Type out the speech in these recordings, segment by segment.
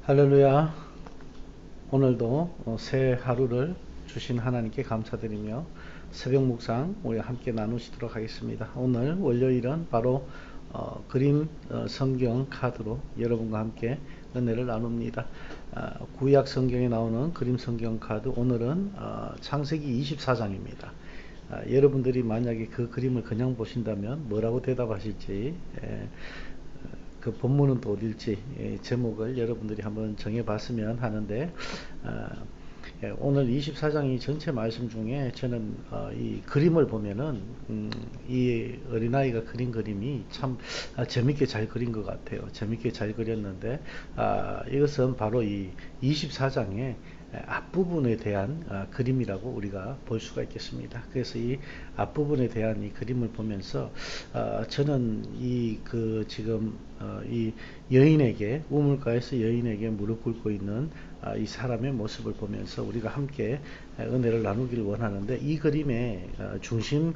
할렐루야. 오늘도 새 하루를 주신 하나님께 감사드리며 새벽 묵상 우리 함께 나누시도록 하겠습니다. 오늘 월요일은 바로 그림 성경 카드로 여러분과 함께 은혜를 나눕니다. 구약 성경에 나오는 그림 성경 카드, 오늘은 창세기 24장입니다. 여러분들이 만약에 그 그림을 그냥 보신다면 뭐라고 대답하실지, 그 본문은 또 어딜지 제목을 여러분들이 한번 정해봤으면 하는데, 오늘 24장이 전체 말씀 중에 저는 이 그림을 보면은 이 어린아이가 그린 그림이 참 재밌게 잘 그린 것 같아요. 재밌게 잘 그렸는데, 이것은 바로 이 24장의 앞부분에 대한 그림이라고 우리가 볼 수가 있겠습니다. 그래서 이 앞부분에 대한 이 그림을 보면서 저는 지금 이 여인에게, 우물가에서 여인에게 무릎 꿇고 있는 이 사람의 모습을 보면서 우리가 함께 은혜를 나누기를 원하는데, 이 그림의 중심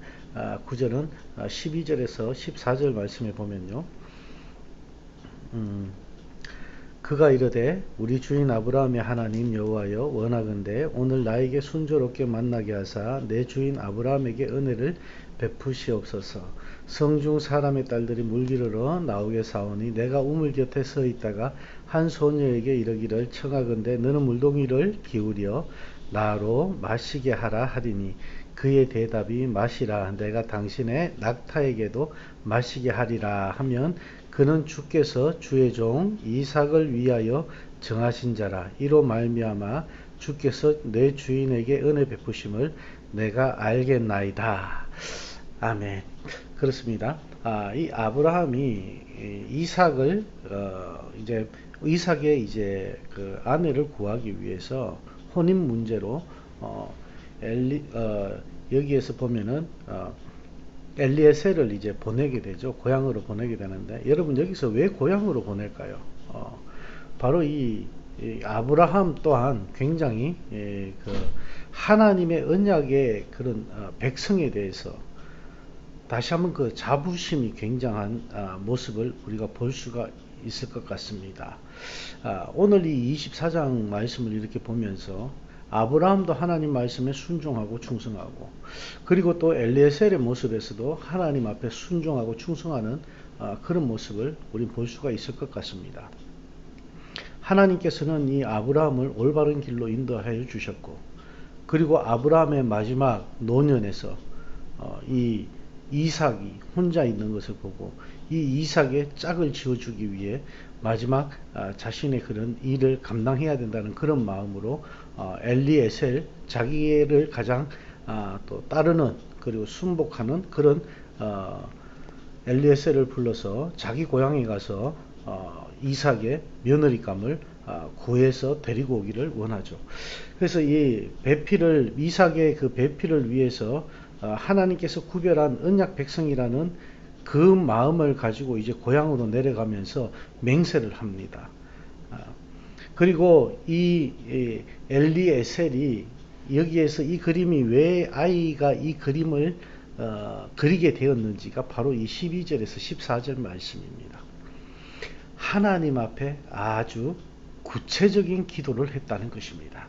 구절은 12절에서 14절 말씀에 보면요, 그가 이르되 우리 주인 아브라함의 하나님 여호와여, 원하건대 오늘 나에게 순조롭게 만나게 하사 내 주인 아브라함에게 은혜를 베푸시옵소서. 성중 사람의 딸들이 물기르러 나오게 사오니 내가 우물 곁에 서 있다가 한 소녀에게 이르기를, 청하건대 너는 물동이를 기울여 나로 마시게 하라 하리니, 그의 대답이 마시라, 내가 당신의 낙타에게도 마시게 하리라 하면, 그는 주께서 주의 종 이삭을 위하여 정하신 자라. 이로 말미암아 주께서 내 주인에게 은혜 베푸심을 내가 알겠나이다. 아멘. 그렇습니다. 이 아브라함이 이삭을 이삭의 그 아내를 구하기 위해서 혼인 문제로 여기에서 보면은 엘리에셀을 이제 보내게 되죠. 고향으로 보내게 되는데, 여러분 여기서 왜 고향으로 보낼까요? 바로 이 아브라함 또한 굉장히 그 하나님의 언약의 그런 백성에 대해서 다시 한번 그 자부심이 굉장한 모습을 우리가 볼 수가 있을 것 같습니다. 오늘 이 24장 말씀을 이렇게 보면서 아브라함도 하나님 말씀에 순종하고 충성하고, 그리고 또 엘리에셀의 모습에서도 하나님 앞에 순종하고 충성하는 그런 모습을 우린 볼 수가 있을 것 같습니다. 하나님께서는 이 아브라함을 올바른 길로 인도하여 주셨고, 그리고 아브라함의 마지막 노년에서 이 이삭이 혼자 있는 것을 보고 이 이삭의 짝을 지어주기 위해 마지막 자신의 그런 일을 감당해야 된다는 그런 마음으로 엘리에셀, 자기를 가장 또 따르는 그리고 순복하는 그런 엘리에셀을 불러서 자기 고향에 가서 이삭의 며느리감을 구해서 데리고 오기를 원하죠. 그래서 이 배필을, 이삭의 그 배필을 위해서 하나님께서 구별한 언약 백성이라는 그 마음을 가지고 이제 고향으로 내려가면서 맹세를 합니다. 그리고 이 엘리에셀이 여기에서 이 그림이 왜 아이가 이 그림을 그리게 되었는지가 바로 이 12절에서 14절 말씀입니다. 하나님 앞에 아주 구체적인 기도를 했다는 것입니다.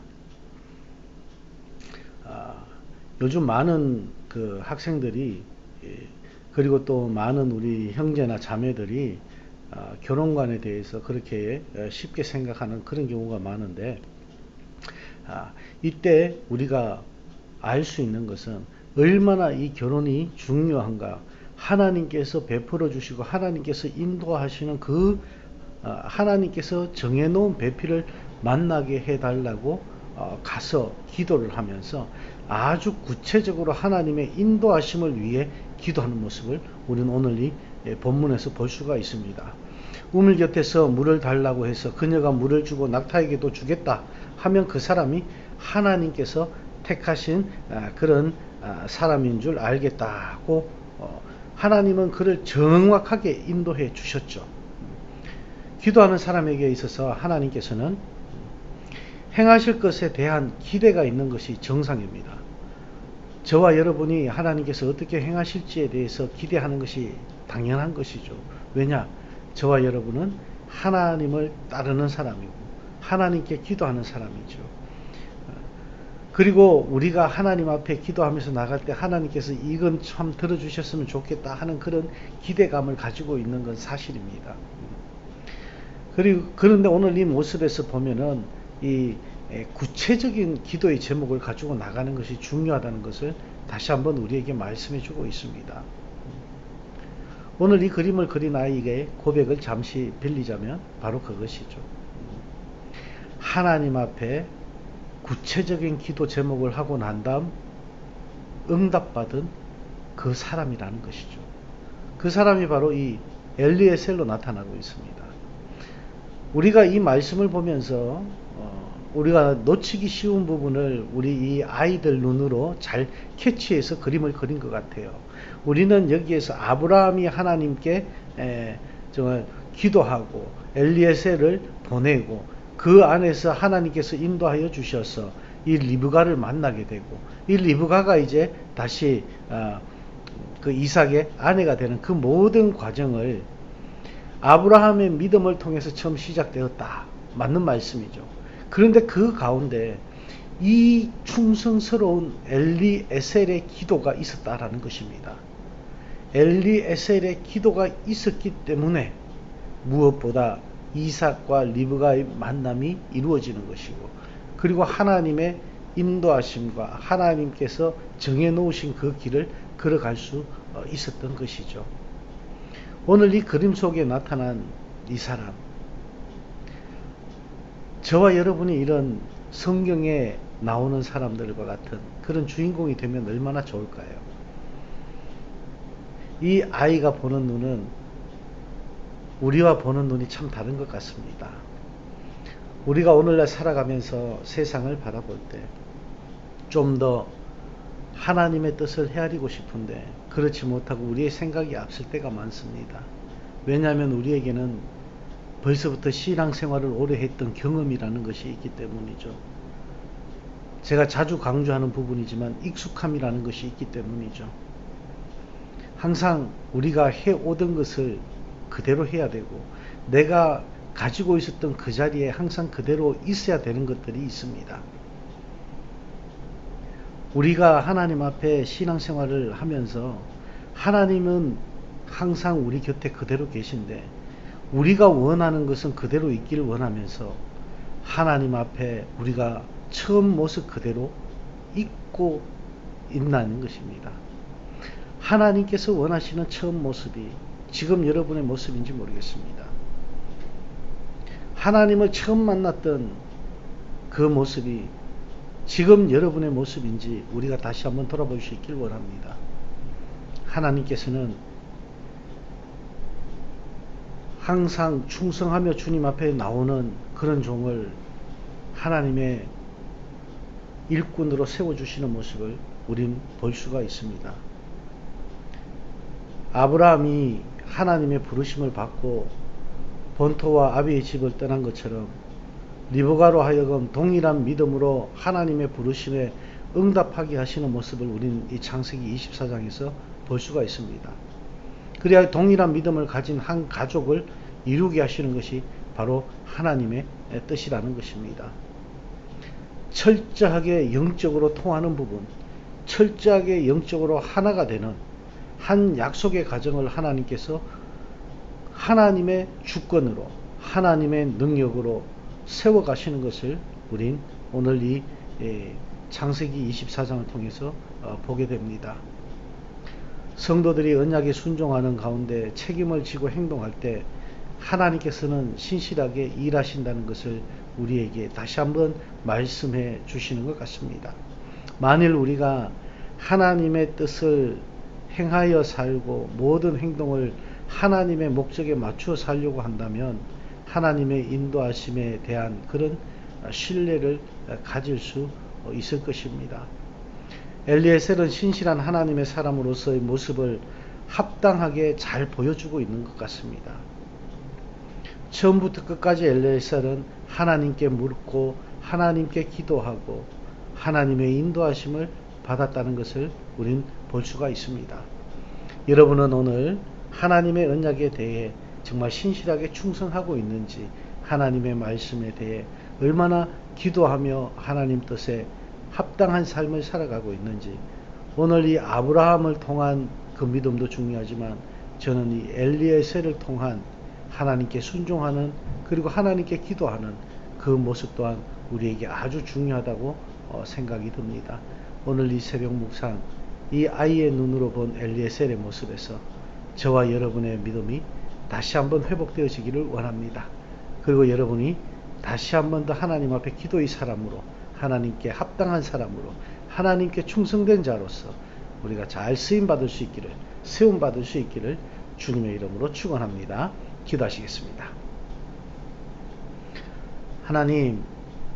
요즘 많은 그 학생들이, 그리고 또 많은 우리 형제나 자매들이 결혼관에 대해서 그렇게 쉽게 생각하는 그런 경우가 많은데, 이때 우리가 알 수 있는 것은 얼마나 이 결혼이 중요한가, 하나님께서 베풀어 주시고 하나님께서 인도하시는 그 하나님께서 정해놓은 배필을 만나게 해달라고 가서 기도를 하면서 아주 구체적으로 하나님의 인도하심을 위해 기도하는 모습을 우리는 오늘 이 본문에서 볼 수가 있습니다. 우물 곁에서 물을 달라고 해서 그녀가 물을 주고 낙타에게도 주겠다 하면 그 사람이 하나님께서 택하신 그런 사람인 줄 알겠다고 하나님은 그를 정확하게 인도해 주셨죠. 기도하는 사람에게 있어서 하나님께서는 행하실 것에 대한 기대가 있는 것이 정상입니다. 저와 여러분이 하나님께서 어떻게 행하실지에 대해서 기대하는 것이 당연한 것이죠. 왜냐? 저와 여러분은 하나님을 따르는 사람이고 하나님께 기도하는 사람이죠. 그리고 우리가 하나님 앞에 기도하면서 나갈 때 하나님께서 이건 참 들어주셨으면 좋겠다 하는 그런 기대감을 가지고 있는 건 사실입니다. 그런데 오늘 이 모습에서 보면은 이 구체적인 기도의 제목을 가지고 나가는 것이 중요하다는 것을 다시 한번 우리에게 말씀해 주고 있습니다. 오늘 이 그림을 그린 아이의 고백을 잠시 빌리자면 바로 그것이죠. 하나님 앞에 구체적인 기도 제목을 하고 난 다음 응답받은 그 사람이라는 것이죠. 그 사람이 바로 이 엘리에셀로 나타나고 있습니다. 우리가 이 말씀을 보면서 우리가 놓치기 쉬운 부분을 우리 이 아이들 눈으로 잘 캐치해서 그림을 그린 것 같아요. 우리는 여기에서 아브라함이 하나님께 정말 기도하고 엘리에셀을 보내고 그 안에서 하나님께서 인도하여 주셔서 이 리브가를 만나게 되고 이 리브가가 이제 다시 그 이삭의 아내가 되는 그 모든 과정을 아브라함의 믿음을 통해서 처음 시작되었다. 맞는 말씀이죠. 그런데 그 가운데 이 충성스러운 엘리에셀의 기도가 있었다라는 것입니다. 엘리에셀의 기도가 있었기 때문에 무엇보다 이삭과 리브가의 만남이 이루어지는 것이고 그리고 하나님의 인도하심과 하나님께서 정해놓으신 그 길을 걸어갈 수 있었던 것이죠. 오늘 이 그림 속에 나타난 이 사람, 저와 여러분이 이런 성경에 나오는 사람들과 같은 그런 주인공이 되면 얼마나 좋을까요? 이 아이가 보는 눈은 우리와 보는 눈이 참 다른 것 같습니다. 우리가 오늘날 살아가면서 세상을 바라볼 때 좀 더 하나님의 뜻을 헤아리고 싶은데 그렇지 못하고 우리의 생각이 앞설 때가 많습니다. 왜냐하면 우리에게는 벌써부터 신앙생활을 오래 했던 경험이라는 것이 있기 때문이죠. 제가 자주 강조하는 부분이지만 익숙함이라는 것이 있기 때문이죠. 항상 우리가 해오던 것을 그대로 해야 되고 내가 가지고 있었던 그 자리에 항상 그대로 있어야 되는 것들이 있습니다. 우리가 하나님 앞에 신앙생활을 하면서 하나님은 항상 우리 곁에 그대로 계신데 우리가 원하는 것은 그대로 있기를 원하면서 하나님 앞에 우리가 처음 모습 그대로 있고 있다는 것입니다. 하나님께서 원하시는 처음 모습이 지금 여러분의 모습인지 모르겠습니다. 하나님을 처음 만났던 그 모습이 지금 여러분의 모습인지 우리가 다시 한번 돌아볼 수 있길 원합니다. 하나님께서는 항상 충성하며 주님 앞에 나오는 그런 종을 하나님의 일꾼으로 세워주시는 모습을 우린 볼 수가 있습니다. 아브라함이 하나님의 부르심을 받고 본토와 아비의 집을 떠난 것처럼 리브가로 하여금 동일한 믿음으로 하나님의 부르심에 응답하게 하시는 모습을 우린 이 창세기 24장에서 볼 수가 있습니다. 그래야 동일한 믿음을 가진 한 가족을 이루게 하시는 것이 바로 하나님의 뜻이라는 것입니다. 철저하게 영적으로 통하는 부분, 철저하게 영적으로 하나가 되는 한 약속의 가정을 하나님께서 하나님의 주권으로 하나님의 능력으로 세워가시는 것을 우린 오늘 이 창세기 24장을 통해서 보게 됩니다. 성도들이 언약에 순종하는 가운데 책임을 지고 행동할 때 하나님께서는 신실하게 일하신다는 것을 우리에게 다시 한번 말씀해 주시는 것 같습니다. 만일 우리가 하나님의 뜻을 행하여 살고 모든 행동을 하나님의 목적에 맞추어 살려고 한다면 하나님의 인도하심에 대한 그런 신뢰를 가질 수 있을 것입니다. 엘리에셀은 신실한 하나님의 사람으로서의 모습을 합당하게 잘 보여주고 있는 것 같습니다. 처음부터 끝까지 엘리에셀은 하나님께 묻고 하나님께 기도하고 하나님의 인도하심을 받았다는 것을 우린 볼 수가 있습니다. 여러분은 오늘 하나님의 언약에 대해 정말 신실하게 충성하고 있는지 하나님의 말씀에 대해 얼마나 기도하며 하나님 뜻에 합당한 삶을 살아가고 있는지, 오늘 이 아브라함을 통한 그 믿음도 중요하지만 저는 이 엘리에셀을 통한 하나님께 순종하는, 그리고 하나님께 기도하는 그 모습 또한 우리에게 아주 중요하다고 생각이 듭니다. 오늘 이 새벽 묵상, 이 아이의 눈으로 본 엘리에셀의 모습에서 저와 여러분의 믿음이 다시 한번 회복되어지기를 원합니다. 그리고 여러분이 다시 한번 더 하나님 앞에 기도의 사람으로, 하나님께 합당한 사람으로, 하나님께 충성된 자로서 우리가 잘 쓰임받을 수 있기를, 세움받을 수 있기를 주님의 이름으로 축원합니다. 기도하시겠습니다. 하나님,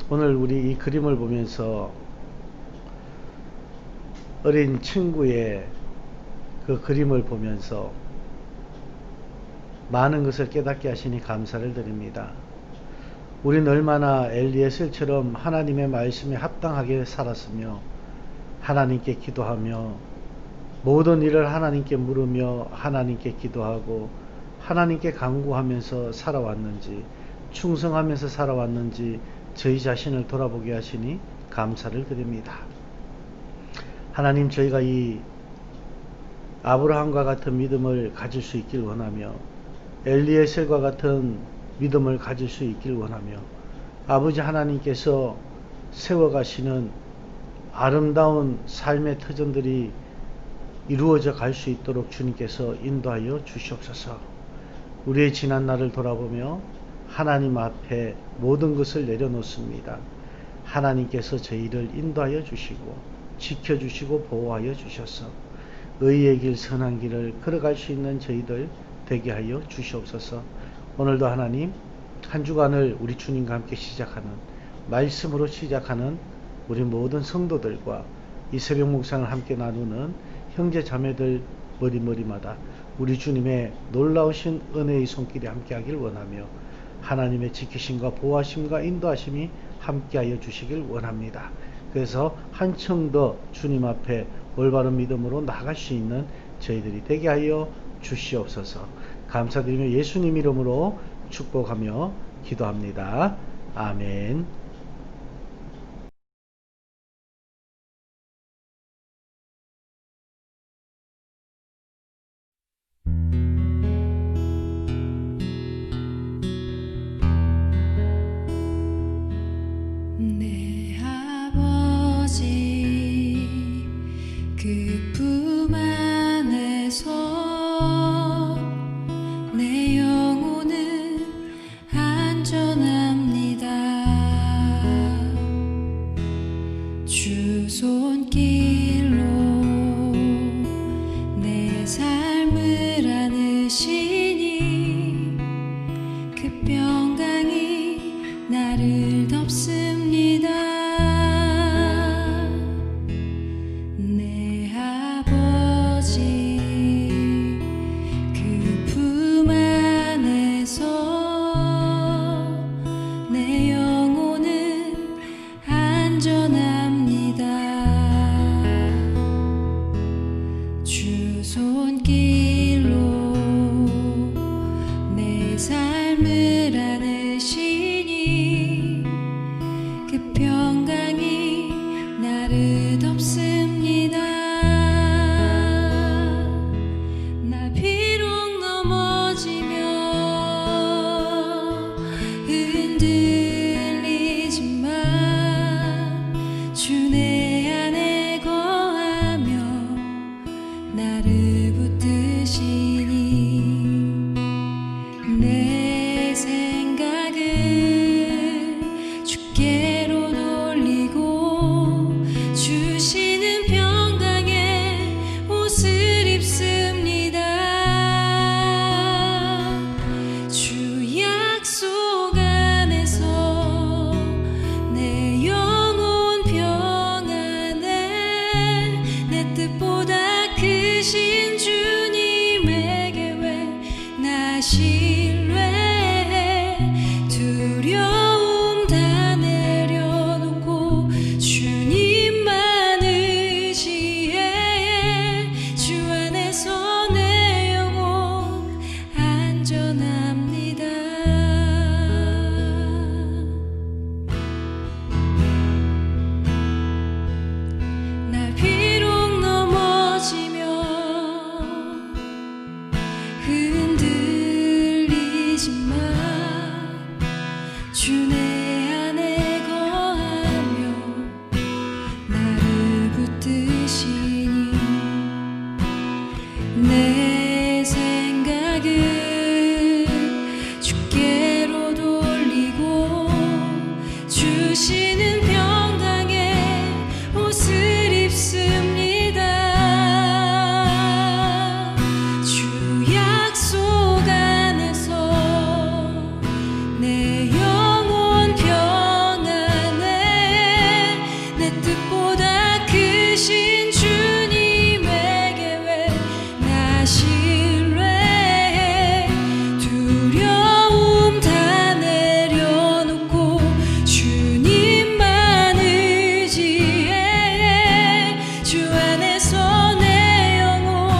오늘 우리 이 그림을 보면서 어린 친구의 그 그림을 보면서 많은 것을 깨닫게 하시니 감사를 드립니다. 우린 얼마나 엘리에셀처럼 하나님의 말씀에 합당하게 살았으며 하나님께 기도하며 모든 일을 하나님께 물으며 하나님께 기도하고 하나님께 간구하면서 살아왔는지, 충성하면서 살아왔는지 저희 자신을 돌아보게 하시니 감사를 드립니다. 하나님, 저희가 이 아브라함과 같은 믿음을 가질 수 있길 원하며 엘리에셀과 같은 믿음을 가질 수 있길 원하며 아버지 하나님께서 세워가시는 아름다운 삶의 터전들이 이루어져 갈 수 있도록 주님께서 인도하여 주시옵소서. 우리의 지난 날을 돌아보며 하나님 앞에 모든 것을 내려놓습니다. 하나님께서 저희를 인도하여 주시고 지켜주시고 보호하여 주셔서 의의 길, 선한 길을 걸어갈 수 있는 저희들 되게 하여 주시옵소서. 오늘도 하나님, 한 주간을 우리 주님과 함께 시작하는, 말씀으로 시작하는 우리 모든 성도들과 이 새벽 묵상을 함께 나누는 형제 자매들 머리마다 우리 주님의 놀라우신 은혜의 손길이 함께하길 원하며 하나님의 지키심과 보호하심과 인도하심이 함께하여 주시길 원합니다. 그래서 한층 더 주님 앞에 올바른 믿음으로 나갈 수 있는 저희들이 되게 하여 주시옵소서. 감사드리며 예수님 이름으로 축복하며 기도합니다. 아멘. 내 아버지 그 품 안에서 내 영혼은 안전합니다. 주 내 안에 거하며 나를 붙드시니 내 생각을 주께로 돌리고 주시는 평강의 옷을 입습니다. 주 약속 안에서 내 영혼 평안해 내 뜻보다 크신 주님에게 왜 나 신뢰해 두려움 다 내려놓고 주님만 의지해 주 안에서 내 영혼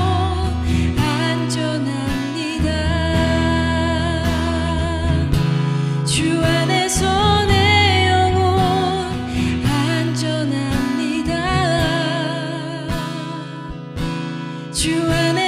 안전합니다. 주 안에서 내 영혼 안전합니다. 주 안에